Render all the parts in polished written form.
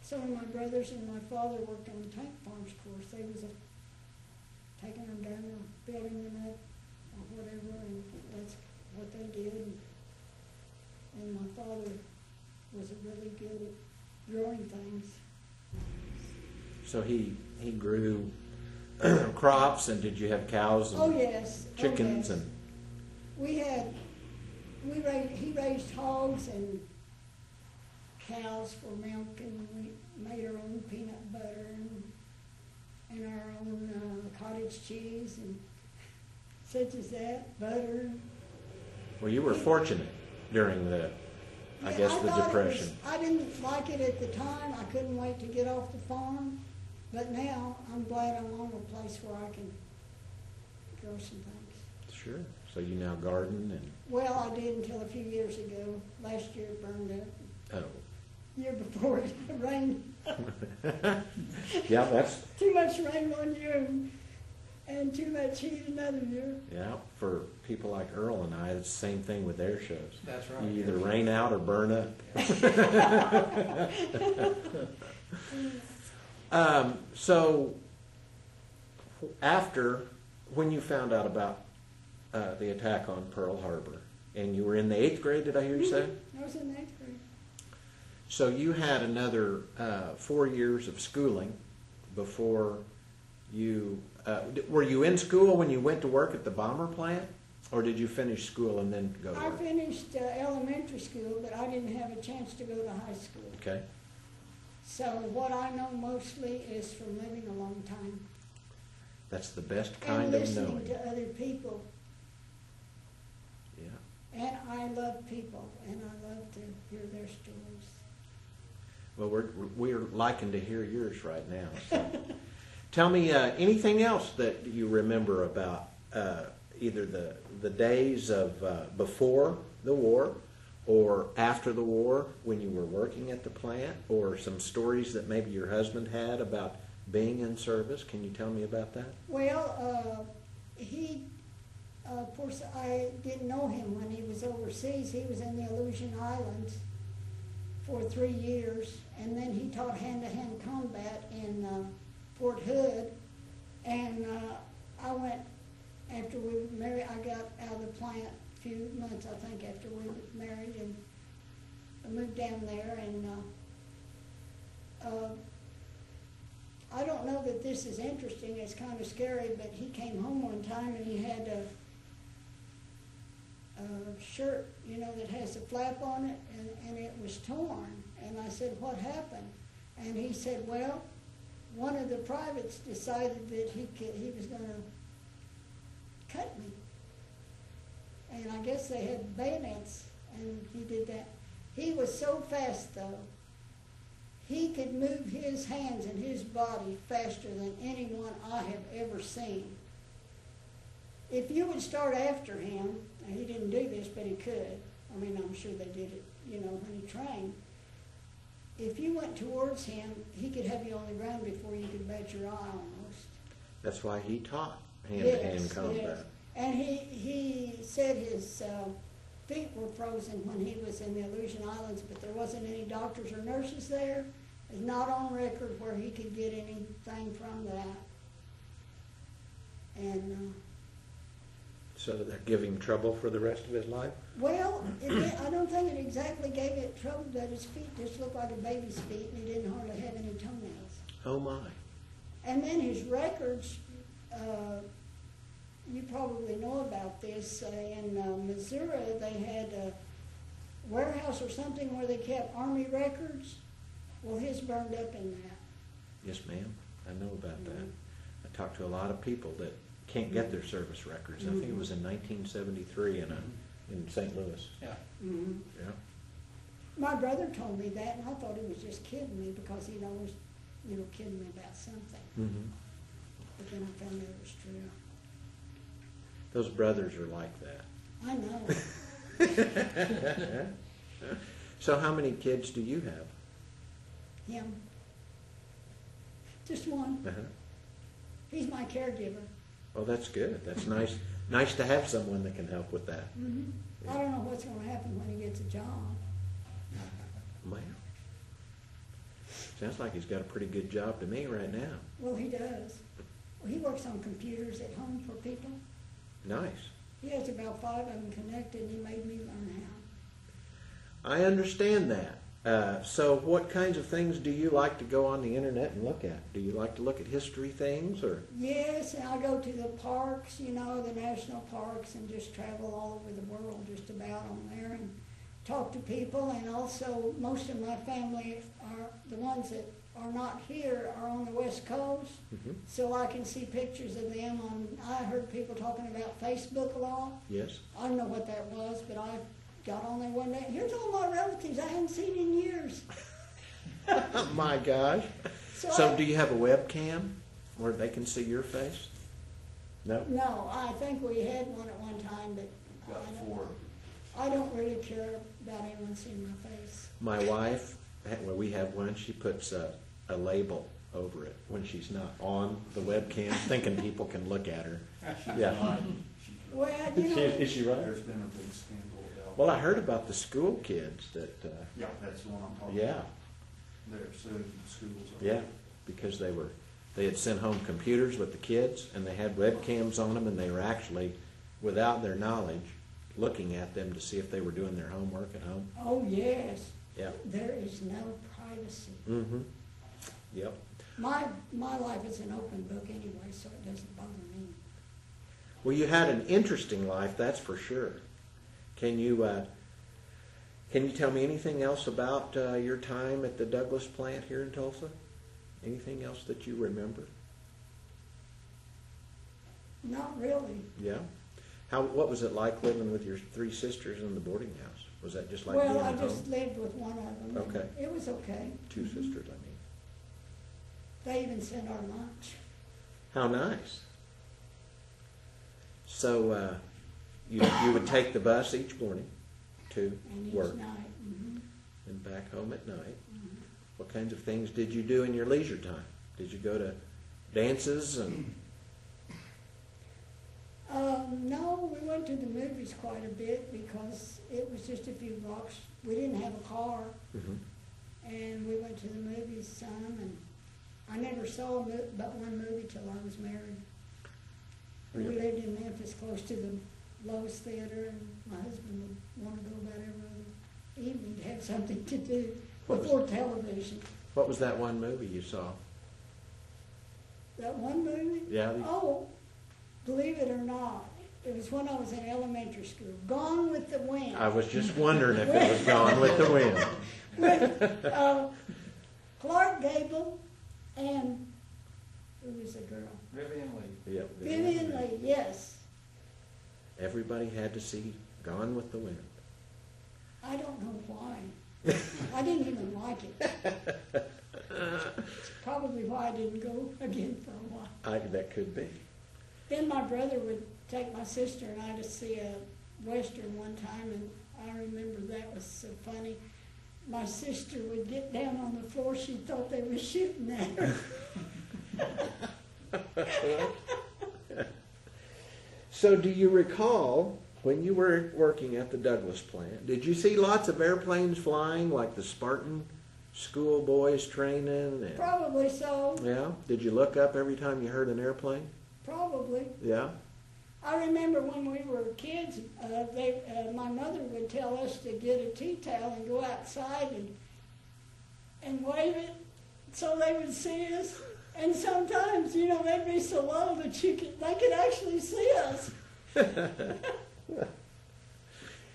some of my brothers and my father worked on the tank farms course. They was taking them down or building them up or whatever, and that's what they did. And my father was really good at growing things. So he grew crops, and did you have cows and yes. chickens? Oh, yes. And he raised hogs and cows for milk, and we made our own peanut butter and our own cottage cheese and such as that, butter. Well, you were fortunate during the Depression. I didn't like it at the time. I couldn't wait to get off the farm. But now I'm glad I'm on a place where I can grow some things. Sure. So you now garden and... Well, I did until a few years ago. Last year it burned up. Oh. Year before it rained. Yeah, that's... Too much rain one year and too much heat another year. Yeah, for people like Earl and I, it's the same thing with their shows. That's right. You either rain out or burn up. So, when you found out about the attack on Pearl Harbor, and you were in the 8th grade, did I hear you say? I was in the 8th grade. So you had another 4 years of schooling before you... were you in school when you went to work at the bomber plant? Or did you finish school and then go to work? I finished elementary school, but I didn't have a chance to go to high school. Okay. So what I know mostly is from living a long time. That's the best kind of knowing. And listening to other people. Yeah. And I love people, and I love to hear their stories. Well, we're liking to hear yours right now. So. Tell me anything else that you remember about either the days of before the war or after the war when you were working at the plant, or some stories that maybe your husband had about being in service. Can you tell me about that? Well, of course, I didn't know him when he was overseas. He was in the Aleutian Islands for 3 years, and then he taught hand-to-hand combat in Fort Hood, and I went, after we were married, I got out of the plant a few months, I think, after we were married, and I moved down there, and I don't know that this is interesting, it's kind of scary, but he came home one time and he had a shirt, you know, that has a flap on it, and it was torn. And I said, what happened? And he said, well, one of the privates decided that he was going to cut me. And I guess they had bayonets, and he did that. He was so fast, though. He could move his hands and his body faster than anyone I have ever seen. If you would start after him, and he didn't do this, but he could. I mean, I'm sure they did it, you know, when he trained. If you went towards him, he could have you on the ground before you could bat your eye almost. That's why he taught hand-to-hand combat. Yes. And he said his feet were frozen when he was in the Aleutian Islands, but there wasn't any doctors or nurses there. It's not on record where he could get anything from that. And so that give him trouble for the rest of his life? well, I don't think it exactly gave it trouble, that his feet just looked like a baby's feet, and he didn't hardly have any toenails. Oh my. And then his records, you probably know about this, in Missouri they had a warehouse or something where they kept Army records. Well, his burned up in that. Yes, ma'am. I know about that. I talked to a lot of people that can't get their service records. I think it was in 1973 in St. Louis. Yeah. Mm-hmm. Yeah. My brother told me that, and I thought he was just kidding me because he'd always, you know, kidding me about something. Mm-hmm. But then I found out it was true. Those brothers are like that. I know. So how many kids do you have? Him. Just one. Uh-huh. He's my caregiver. Oh, that's good. That's nice. Nice to have someone that can help with that. Mm-hmm. I don't know what's going to happen when he gets a job. Well, Sounds like he's got a pretty good job to me right now. Well, he does. Well, he works on computers at home for people. Nice. He has about 5 of them connected, and he made me learn how. I understand that. So what kinds of things do you like to go on the internet and look at? Do you like to look at history things, or? Yes, and I go to the parks, you know, the national parks, and just travel all over the world just about on there and talk to people. And also, most of my family are the ones that are not here are on the West Coast, so I can see pictures of them on. I heard people talking about Facebook a lot. Yes. I don't know what that was, but I got on there one day. Here's all my relatives I hadn't seen in years. My gosh. So do you have a webcam where they can see your face? No? No, I think we had one at one time, but I don't really care about anyone seeing my face. My wife, well, we have one, she puts a label over it when she's not on the webcam, thinking people can look at her. Yeah. Well, you know, Is she right? There's been a big scandal about. Well, I heard about the school kids that, Yeah, that's the one I'm talking yeah, about. They're suing the schools. yeah, because they had sent home computers with the kids, and they had webcams on them, and they were actually, without their knowledge, looking at them to see if they were doing their homework at home. oh yes, Yeah. there is no privacy. Mm-hmm. Yep. My life is an open book anyway, so it doesn't bother me. Well, you had an interesting life, that's for sure. Can you tell me anything else about your time at the Douglas plant here in Tulsa? Anything else that you remember? Not really. Yeah. What was it like living with your 3 sisters in the boarding house? Was that just like Well, being I at just home? lived with one of them. Okay. It was okay. 2 sisters, I mean. They even sent our lunch. How nice. So you would take the bus each morning to And each work night. and back home at night. What kinds of things did you do in your leisure time? Did you go to dances and? No, we went to the movies quite a bit because it was just a few blocks. We didn't have a car, and we went to the movies some, and I never saw but one movie till I was married. We Really? lived in Memphis, close to the Lowe's Theater, and my husband would want to go about every other evening to have something to do before television. What was that one movie you saw? That one movie? Yeah. Oh, believe it or not, it was when I was in elementary school. Gone with the Wind. I was just wondering if it was Gone with the Wind. With Clark Gable and who was the girl? Vivian Lee. Yep. Vivian Lee, yes. Everybody had to see Gone with the Wind. I don't know why. I didn't even like it. It's probably why I didn't go again for a while. That could be. Then my brother would take my sister and I to see a Western one time, and I remember that was so funny. My sister would get down on the floor. She thought they were shooting at her. So do you recall when you were working at the Douglas plant, did you see lots of airplanes flying like the Spartan schoolboys training? And, Probably so. yeah? Did you look up every time you heard an airplane? Probably. Yeah? I remember when we were kids, my mother would tell us to get a tea towel and go outside and wave it so they would see us. And sometimes, you know, they'd be so low that they could actually see us.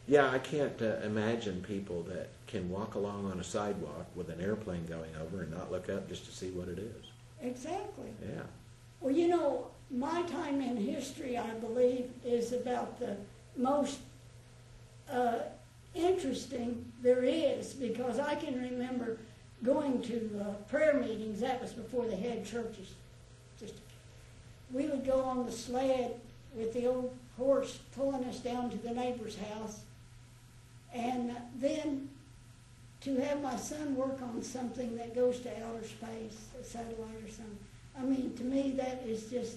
Yeah, I can't imagine people that can walk along on a sidewalk with an airplane going over and not look up just to see what it is. Exactly. Yeah. Well, you know, my time in history, I believe, is about the most interesting there is, because I can remember going to prayer meetings. That was before they had churches. We would go on the sled with the old horse pulling us down to the neighbor's house, and then to have my son work on something that goes to outer space, a satellite or something. I mean, to me, that is just,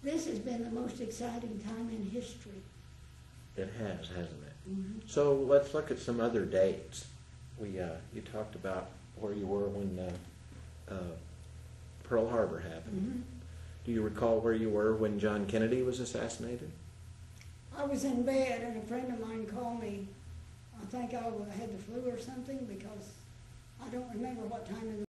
this has been the most exciting time in history. It has, hasn't it? Mm-hmm. So let's look at some other dates. You talked about where you were when Pearl Harbor happened. Do you recall where you were when John Kennedy was assassinated? I was in bed and a friend of mine called me. I think I had the flu or something because I don't remember what time in the